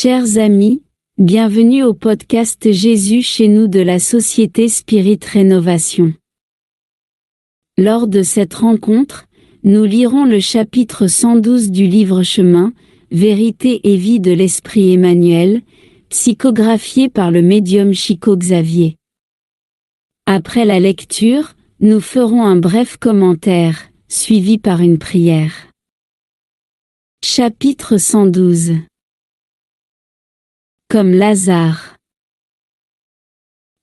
Chers amis, bienvenue au podcast Jésus chez nous de la Société Spirit Rénovation. Lors de cette rencontre, nous lirons le chapitre 112 du livre Chemin, Vérité et Vie de l'Esprit Emmanuel, psychographié par le médium Chico Xavier. Après la lecture, nous ferons un bref commentaire, suivi par une prière. Chapitre 112. Comme Lazare.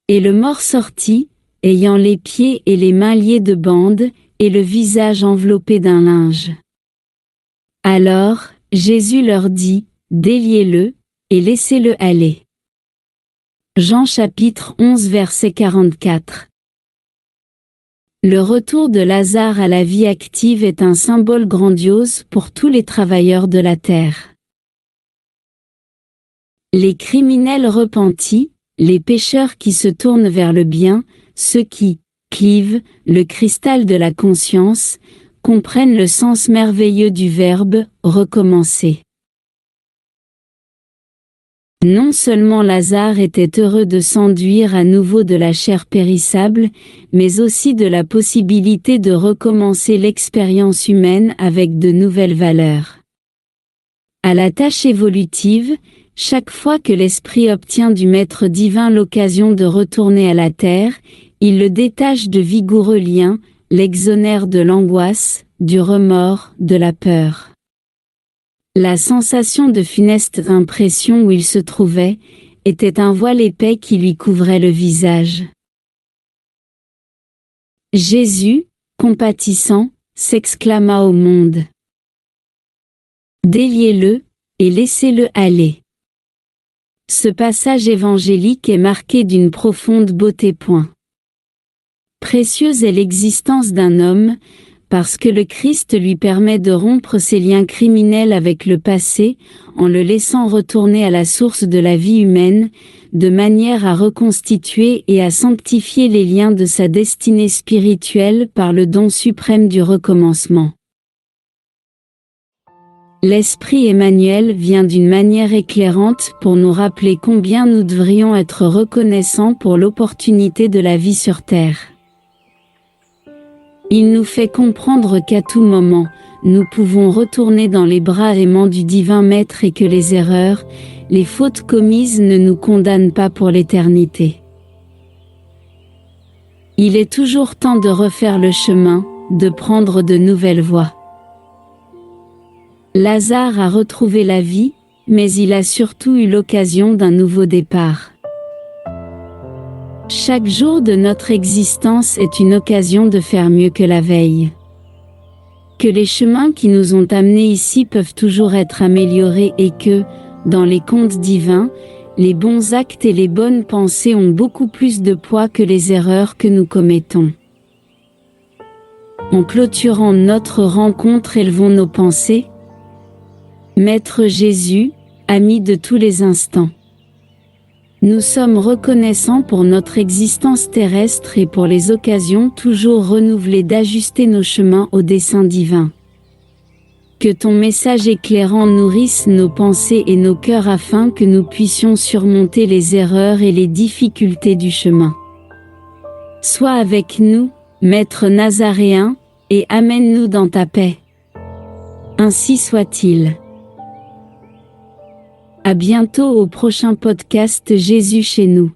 Et le mort sortit, ayant les pieds et les mains liés de bandes, et le visage enveloppé d'un linge. Alors, Jésus leur dit, déliez-le, et laissez-le aller. Jean chapitre 11 verset 44. Le retour de Lazare à la vie active est un symbole grandiose pour tous les travailleurs de la terre. Les criminels repentis, les pécheurs qui se tournent vers le bien, ceux qui clivent le cristal de la conscience, comprennent le sens merveilleux du verbe « recommencer ». Non seulement Lazare était heureux de s'enduire à nouveau de la chair périssable, mais aussi de la possibilité de recommencer l'expérience humaine avec de nouvelles valeurs. À la tâche évolutive, chaque fois que l'esprit obtient du Maître divin l'occasion de retourner à la terre, il le détache de vigoureux liens, l'exonère de l'angoisse, du remords, de la peur. La sensation de funeste impression où il se trouvait, était un voile épais qui lui couvrait le visage. Jésus, compatissant, s'exclama au monde. Déliez-le, et laissez-le aller. Ce passage évangélique est marqué d'une profonde beauté. Précieuse est l'existence d'un homme, parce que le Christ lui permet de rompre ses liens criminels avec le passé, en le laissant retourner à la source de la vie humaine, de manière à reconstituer et à sanctifier les liens de sa destinée spirituelle par le don suprême du recommencement. L'Esprit Emmanuel vient d'une manière éclairante pour nous rappeler combien nous devrions être reconnaissants pour l'opportunité de la vie sur terre. Il nous fait comprendre qu'à tout moment, nous pouvons retourner dans les bras aimants du divin Maître et que les erreurs, les fautes commises ne nous condamnent pas pour l'éternité. Il est toujours temps de refaire le chemin, de prendre de nouvelles voies. Lazare a retrouvé la vie, mais il a surtout eu l'occasion d'un nouveau départ. Chaque jour de notre existence est une occasion de faire mieux que la veille. Que les chemins qui nous ont amenés ici peuvent toujours être améliorés et que, dans les contes divins, les bons actes et les bonnes pensées ont beaucoup plus de poids que les erreurs que nous commettons. En clôturant notre rencontre, élevons nos pensées. Maître Jésus, ami de tous les instants. Nous sommes reconnaissants pour notre existence terrestre et pour les occasions toujours renouvelées d'ajuster nos chemins au dessein divin. Que ton message éclairant nourrisse nos pensées et nos cœurs afin que nous puissions surmonter les erreurs et les difficultés du chemin. Sois avec nous, Maître Nazaréen, et amène-nous dans ta paix. Ainsi soit-il. À bientôt au prochain podcast Jésus chez nous.